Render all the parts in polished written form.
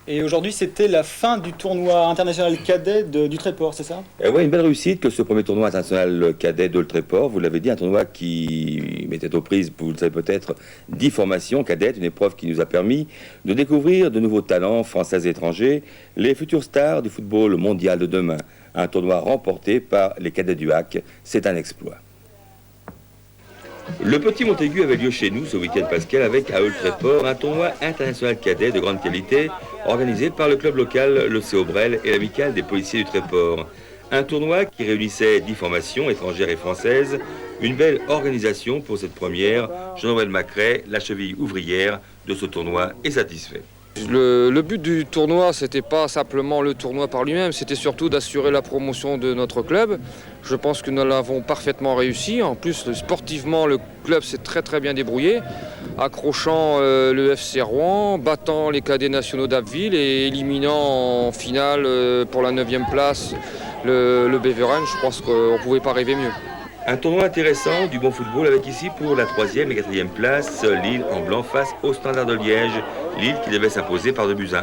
Et aujourd'hui, c'était la fin du tournoi international cadet du Tréport, c'est ça? Ouais, une belle réussite que ce premier tournoi international cadet de le Tréport. Vous l'avez dit, un tournoi qui mettait aux prises, vous le savez peut-être, 10 formations cadettes, une épreuve qui nous a permis de découvrir de nouveaux talents français et étrangers, les futures stars du football mondial de demain. Un tournoi remporté par les cadets du HAC, c'est un exploit. Le Petit Montaigu avait lieu chez nous ce week-end pascal avec à Tréport un tournoi international cadet de grande qualité organisé par le club local, le C. Aubrel et l'amicale des policiers du Tréport. Un tournoi qui réunissait 10 formations étrangères et françaises, une belle organisation pour cette première. Jean-Noël Macret, la cheville ouvrière de ce tournoi, est satisfait. Le but du tournoi, c'était pas simplement le tournoi par lui-même, c'était surtout d'assurer la promotion de notre club. Je pense que nous l'avons parfaitement réussi. En plus, sportivement, le club s'est très bien débrouillé, accrochant le FC Rouen, battant les cadets nationaux d'Abbeville et éliminant en finale pour la 9e place le Beveren. Je pense qu'on ne pouvait pas rêver mieux. Un tournoi intéressant, du bon football avec ici pour la 3e et 4e place, Lille en blanc face au Standard de Liège. Lille qui devait s'imposer par 2-1.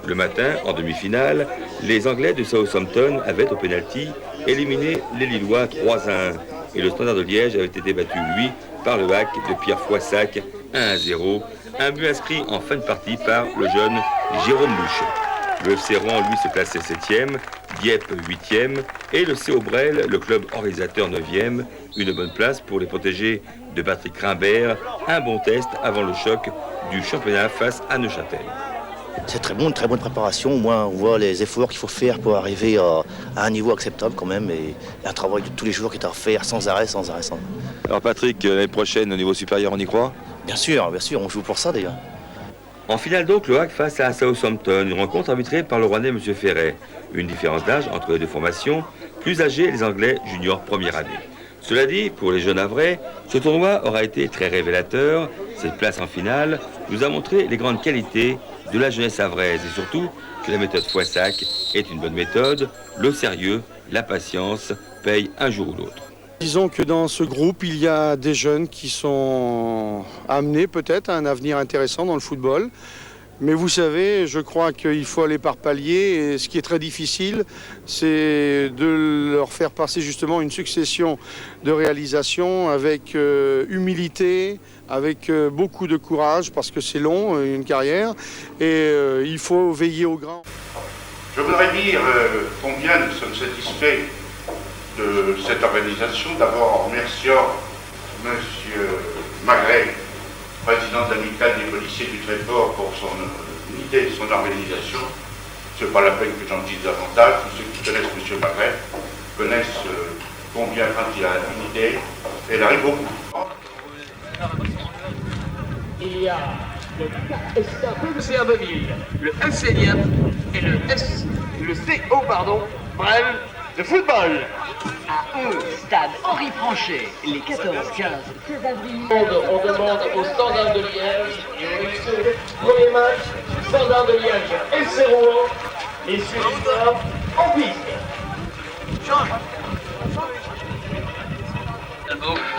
Le matin, en demi-finale, les Anglais de Southampton avaient au pénalty éliminé les Lillois 3-1. Et le Standard de Liège avait été battu, lui, par le HAC de Pierre Foissac 1-0. Un but inscrit en fin de partie par le jeune Jérôme Boucher. Le FC Rouen, lui, se classait 7e, Dieppe 8e et le C. Aubrel, le club organisateur 9e. Une bonne place pour les protégés de Patrick Rimbert. Un bon test avant le choc du championnat face à Neuchâtel. C'est très bon, une très bonne préparation. Au moins, on voit les efforts qu'il faut faire pour arriver à un niveau acceptable quand même. Et un travail de tous les jours qui est à refaire sans arrêt. Alors Patrick, l'année prochaine, au niveau supérieur, on y croit? Bien sûr, on joue pour ça d'ailleurs. En finale donc, le HAC face à Southampton, une rencontre arbitrée par le Rouennais M. Ferret. Une différence d'âge entre les deux formations, plus âgés les Anglais juniors première année. Cela dit, pour les jeunes havrais, ce tournoi aura été très révélateur. Cette place en finale nous a montré les grandes qualités de la jeunesse havraise et surtout que la méthode Foissac est une bonne méthode. Le sérieux, la patience payent un jour ou l'autre. Disons que dans ce groupe, il y a des jeunes qui sont amenés peut-être à un avenir intéressant dans le football. Mais vous savez, je crois qu'il faut aller par paliers et ce qui est très difficile, c'est de leur faire passer justement une succession de réalisations avec humilité, avec beaucoup de courage parce que c'est long, une carrière, et il faut veiller au grand. Je voudrais dire combien nous sommes satisfaits de cette organisation, d'abord en remerciant M. Magret, président de l'amicale des policiers du Tréport, pour son idée et son organisation. Ce n'est pas la peine que j'en dise davantage. Tous ceux qui connaissent M. Magret connaissent combien quand il a une idée, elle arrive au bout. Il y a le FC Abbeville, le FC Dieppe et le CO, bref, de football. À eux, stade Henri Franchet, les 14, 15, 16 avril. On demande au Standard de Liège et au FC, premier match, Standard de Liège, FC Rouen, et sur en piste.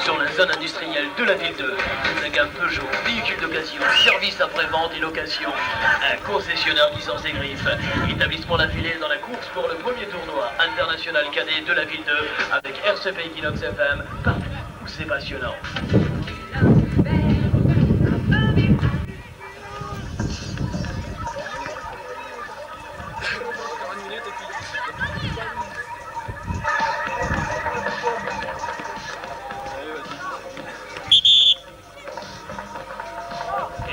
Sur la zone industrielle de la ville 2, la gamme Peugeot, véhicules d'occasion, service après-vente et location, un concessionnaire licence et griffes, établissement d'affilée dans la course pour le premier tournoi international cadet de la ville 2 avec RCP Equinox FM, partout où c'est passionnant.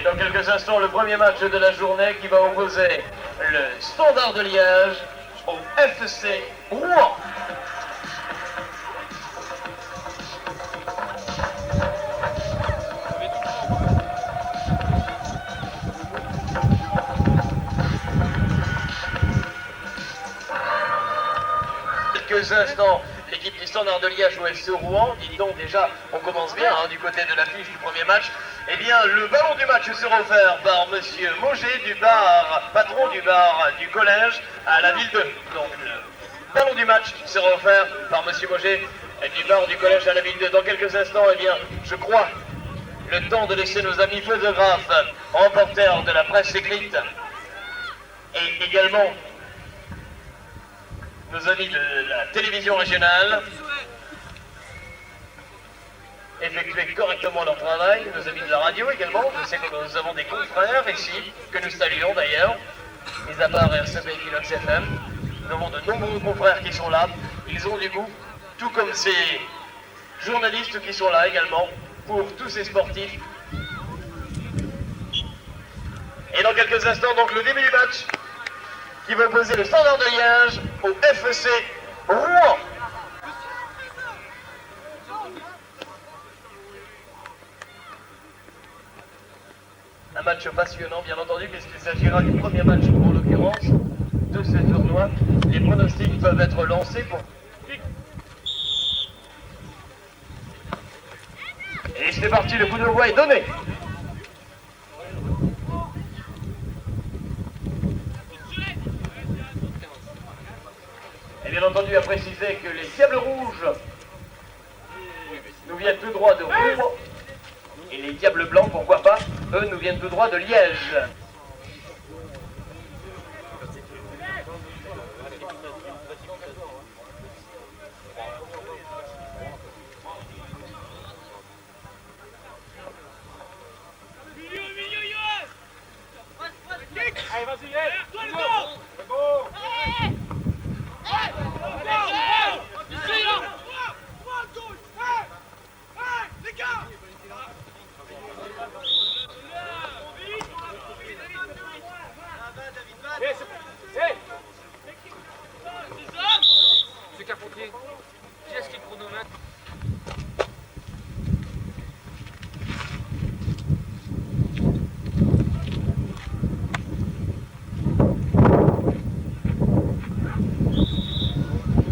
Dans quelques instants, le premier match de la journée qui va opposer le Standard de Liège au FC Rouen. Quelques instants, l'équipe du Standard de Liège au FC Rouen. Dites donc déjà, on commence bien du côté de l'affiche du premier match. Eh bien, le ballon du match sera offert par Monsieur Moget du bar, patron du bar du collège à la ville 2. Donc, le ballon du match sera offert par Monsieur Moget du bar du collège à la ville 2. Dans quelques instants, eh bien, je crois, le temps de laisser nos amis photographes, reporters de la presse écrite, et également nos amis de la télévision régionale effectuer correctement leur travail, nos amis de la radio également. Je sais que nous avons des confrères ici, que nous saluons d'ailleurs, mis à part RCB et Kilox FM. Nous avons de nombreux confrères qui sont là. Ils ont du goût, tout comme ces journalistes qui sont là également, pour tous ces sportifs. Et dans quelques instants, donc le début du match, qui va opposer le Standard de Liège au FC Rouen. Un match passionnant, bien entendu, puisqu'il s'agira du premier match, en l'occurrence, de ce tournoi. Les pronostics peuvent être lancés pour... Et c'est parti, le coup d'envoi est donné. Et bien entendu, à préciser que les Diables Rouges nous viennent tout droit de Rouen. Et les Diables Blancs, pourquoi pas, eux nous viennent tout droit de Liège. Allez, vas-y, Monsieur Carpentier, qui est-ce qui chronomètre?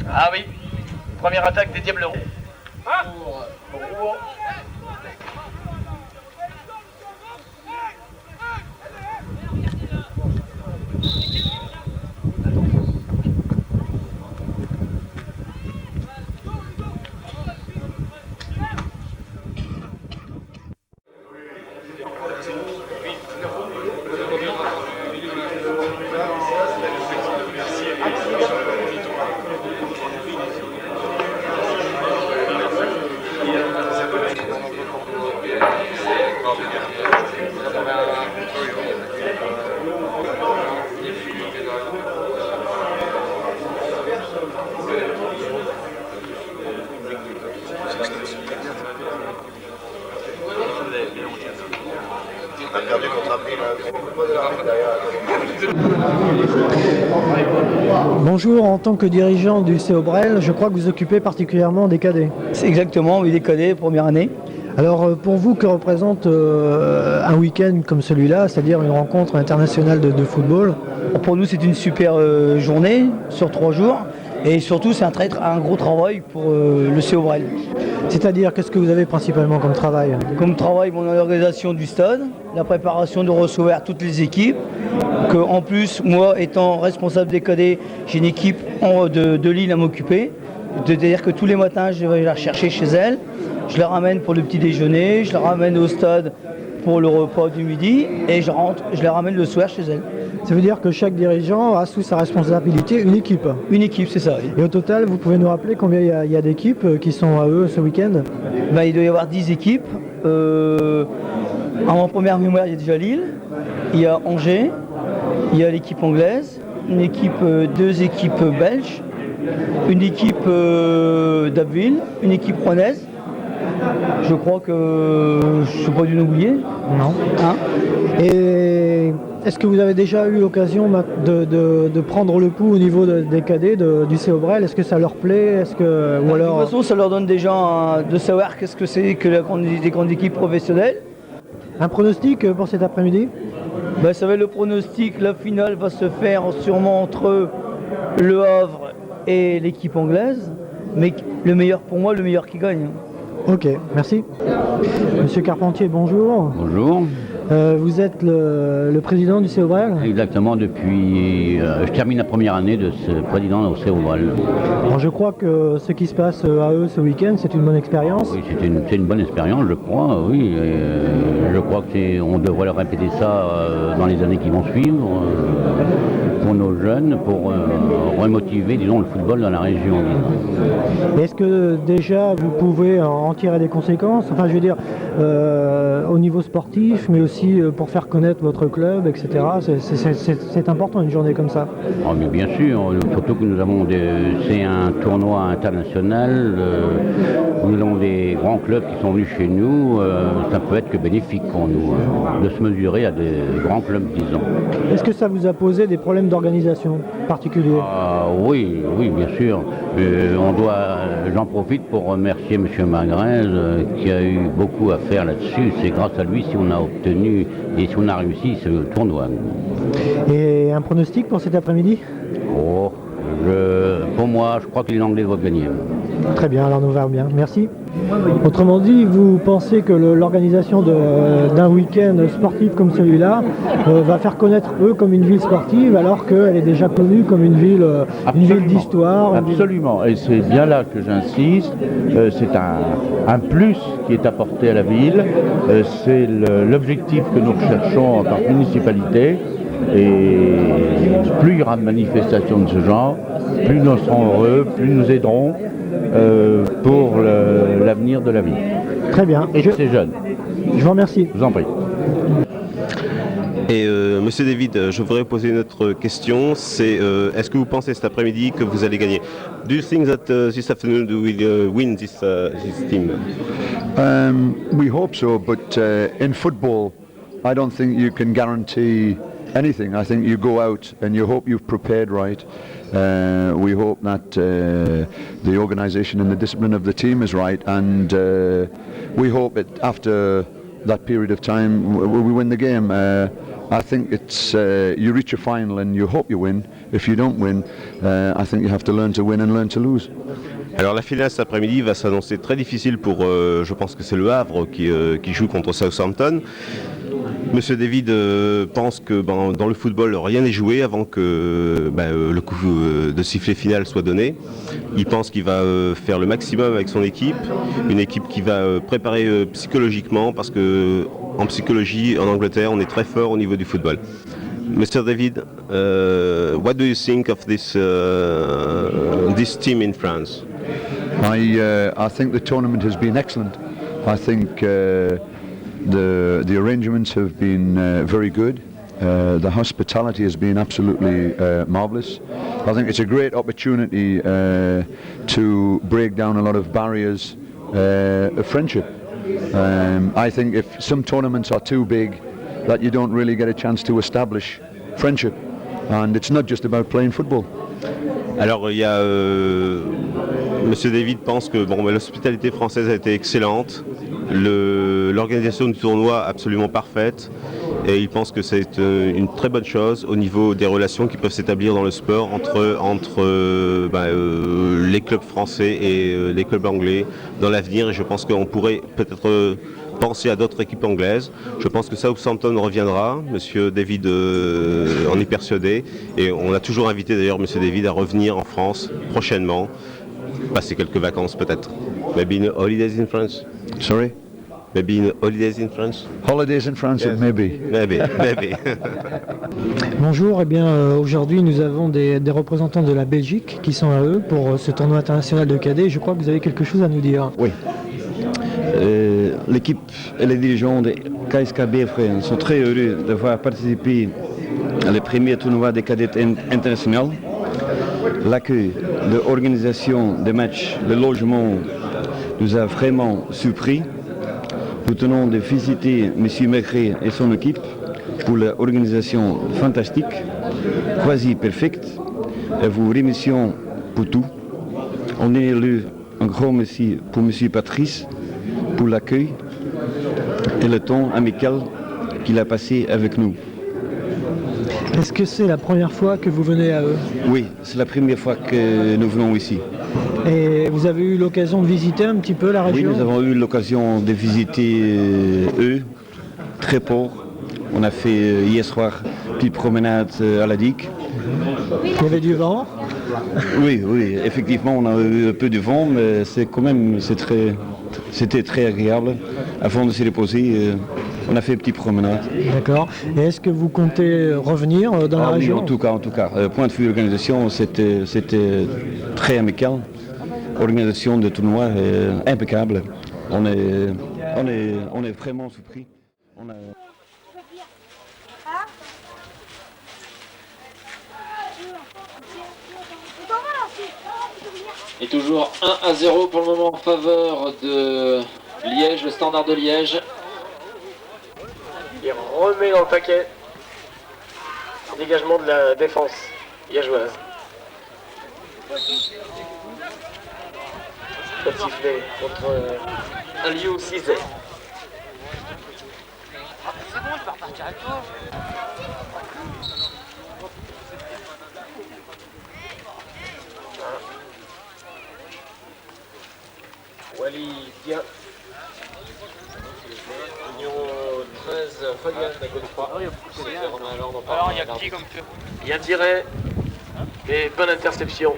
Ah oui, première attaque des Diables Rouges. Pour Rouen. Bonjour, en tant que dirigeant du CO Brel, je crois que vous occupez particulièrement des cadets. C'est exactement, oui, des cadets, première année. Alors pour vous, que représente un week-end comme celui-là, c'est-à-dire une rencontre internationale de football? Pour nous, c'est une super journée sur 3 jours. Et surtout, c'est un gros travail pour le CO Brel. C'est-à-dire, qu'est-ce que vous avez principalement comme travail? Comme travail, l'organisation du stade, la préparation de recevoir toutes les équipes. Que, en plus, moi, étant responsable des cadets, j'ai une équipe de Lille à m'occuper. C'est-à-dire que tous les matins, je vais la chercher chez elle. Je la ramène pour le petit déjeuner, je la ramène au stade pour le repas du midi et je la ramène le soir chez elle. Ça veut dire que chaque dirigeant a sous sa responsabilité une équipe? Une équipe, c'est ça. Et au total, vous pouvez nous rappeler combien il y a d'équipes qui sont à eux ce week-end? Il doit y avoir 10 équipes. En première mémoire, il y a déjà Lille, il y a Angers, il y a l'équipe anglaise, deux équipes belges, une équipe d'Abbeville, une équipe rouennaise. Je crois que je ne suis pas dû oublier. Non. Hein? Et est-ce que vous avez déjà eu l'occasion de prendre le pouls au niveau des cadets du CO Brel? Est-ce que ça leur plaît? De toute façon, ça leur donne déjà de savoir qu'est-ce que c'est que des grandes équipes professionnelles. Un pronostic pour cet après-midi? Ça va être le pronostic. La finale va se faire sûrement entre Le Havre et l'équipe anglaise. Mais le meilleur pour moi, le meilleur qui gagne. Ok, merci. Monsieur Carpentier, bonjour. Bonjour. Vous êtes le président du CO Brel? Exactement, depuis... je termine la première année de ce président au CO Brel. Alors je crois que ce qui se passe à eux ce week-end, c'est une bonne expérience. Oui, c'est une bonne expérience, je crois, oui. Je crois qu'on devrait leur répéter ça dans les années qui vont suivre. pour nos jeunes, pour remotiver, disons, le football dans la région. Est-ce que déjà vous pouvez en tirer des conséquences? Enfin, je veux dire, au niveau sportif, mais aussi pour faire connaître votre club, etc. C'est important une journée comme ça. Oh, mais bien sûr, surtout que nous avons c'est un tournoi international, nous avons des grands clubs qui sont venus chez nous, ça peut être que bénéfique pour nous de se mesurer à des grands clubs, disons. Est-ce que ça vous a posé des problèmes d'organisation particuliers? Oui, bien sûr. J'en profite pour remercier M. Magrez qui a eu beaucoup à faire là-dessus. C'est grâce à lui si on a obtenu et si on a réussi ce tournoi. Et un pronostic pour cet après-midi? Pour moi, je crois que les Anglais doivent gagner. Très bien, alors nous verrons bien. Merci. Autrement dit, vous pensez que l'organisation d'un week-end sportif comme celui-là va faire connaître eux comme une ville sportive alors qu'elle est déjà connue comme une ville d'histoire? Absolument, et c'est bien là que j'insiste. C'est un plus qui est apporté à la ville. C'est l'objectif que nous recherchons en tant que municipalité. Et plus il y aura de manifestations de ce genre, plus nous serons heureux, plus nous aiderons pour l'avenir de la ville. Très bien. Et ces jeunes. Je vous remercie. Je vous en prie. Et Monsieur David, je voudrais poser une autre question. C'est est-ce que vous pensez cet après-midi que vous allez gagner? Do you think that this afternoon you will win this team? We hope so, but in football, I don't think you can guarantee anything. I think you go out and you hope you've prepared right. We hope that the organisation and the discipline of the team is right, and we hope that after that period of time we win the game. I think it's you reach a final and you hope you win. If you don't win, I think you have to learn to win and learn to lose. Alors la finale cet après-midi va s'annoncer très difficile pour, je pense que c'est le Havre qui joue contre Southampton. Monsieur David pense que dans le football, rien n'est joué avant que le coup de sifflet final soit donné. Il pense qu'il va faire le maximum avec son équipe, une équipe qui va préparer psychologiquement, parce que en psychologie, en Angleterre, on est très fort au niveau du football. Mr. David, what do you think of this team in France? I think the tournament has been excellent. I think the arrangements have been very good. The hospitality has been absolutely marvellous. I think it's a great opportunity to break down a lot of barriers of friendship. I think if some tournaments are too big, that you don't really get a chance to establish friendship. And it's not just about playing football. Alors il y a Monsieur David pense que l'hospitalité française a été excellente, l'organisation du tournoi absolument parfaite, et il pense que c'est une très bonne chose au niveau des relations qui peuvent s'établir dans le sport entre les clubs français et les clubs anglais dans l'avenir. Et je pense qu'on pourrait peut-être penser à d'autres équipes anglaises. Je pense que Southampton reviendra, Monsieur David en est persuadé, et on a toujours invité d'ailleurs Monsieur David à revenir en France prochainement, passer quelques vacances peut-être. Maybe in holidays in France. Sorry? Maybe in holidays in France. Holidays in France, yes. Maybe. Bonjour, aujourd'hui nous avons des représentants de la Belgique qui sont à eux pour ce tournoi international de cadets. Je crois que vous avez quelque chose à nous dire. Oui. L'équipe et les dirigeants de KSKB Frères sont très heureux d'avoir participé à le premier tournoi des cadets international. L'accueil, l'organisation des matchs, le logement nous a vraiment surpris. Nous tenons de féliciter M. Magré et son équipe pour l'organisation fantastique, quasi parfaite, et vous remercions pour tout. On est élu un grand merci pour M. Patrice pour l'accueil et le temps amical qu'il a passé avec nous. Est-ce que c'est la première fois que vous venez à eux? Oui, c'est la première fois que nous venons ici. Et vous avez eu l'occasion de visiter un petit peu la région? Oui, nous avons eu l'occasion de visiter eux, très fort. On a fait hier soir une petite promenade à la digue. Il y avait du vent? Oui, effectivement, on a eu un peu de vent, mais c'était très agréable. Avant de se reposer, on a fait une petite promenade. D'accord. Et est-ce que vous comptez revenir dans la Oui, région? en tout cas. Point de vue organisation, c'était très amical. Organisation de tournoi impeccable. On est vraiment surpris. Et toujours 1-0 pour le moment en faveur de Liège, le Standard de Liège. Il remet dans le paquet. Dégagement de la défense liégeoise. Petit sifflet contre Aliou Cizet. C'est bon, je vais repartir avec toi. Wally Dia. Numéro 13, Fabian à gauche droit. Alors, il y a qui comme que... Bien tiré. Et bonne interception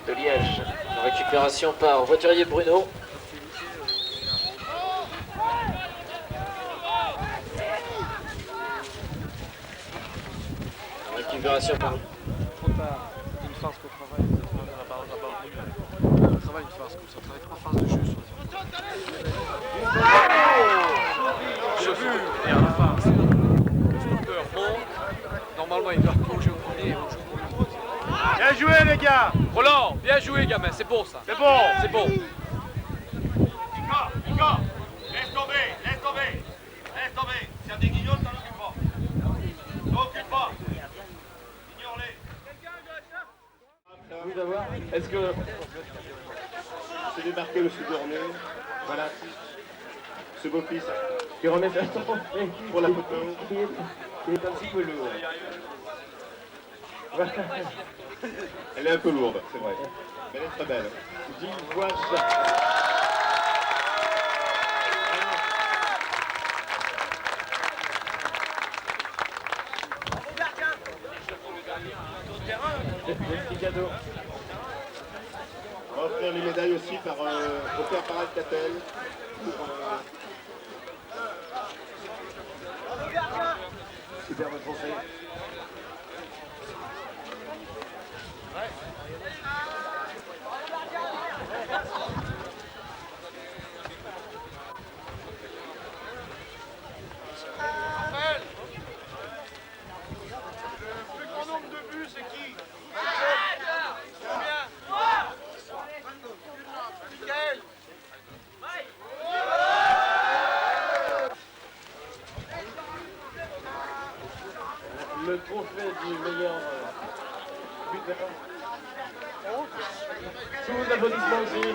de Liège. Récupération par Voiturier Bruno. Récupération par... Trop tard. Une farce qu'on travaille. On travaille une farce comme ça. On travaille 3 phases de jeu sur j'ai vu et à la farce. Le stoppeur monte. Normalement, il doit plonger au premier. Bien joué les gars. Roland, bien joué gamin, c'est bon ça. C'est bon. C'est bon. Nico, laisse tomber, laisse tomber. Laisse tomber. S'il y a des guignols, t'en occupes pas. T'en occupes pas. Ignore-les. Est-ce que... C'est démarqué le sous-orné. Voilà. Ce beau-fils. Tu remets ça Pour la photo. Il est un petit peu lourd. Elle est un peu lourde, c'est vrai. Mais elle est très belle. 10 voix Petit cadeau. On va offrir les médailles aussi au père par Alcatel. Superbe trophée. Raphaël. Le plus grand nombre de buts, c'est qui? Combien? Michael. Le trophée du meilleur buteur. Sous l'applaudissement aussi.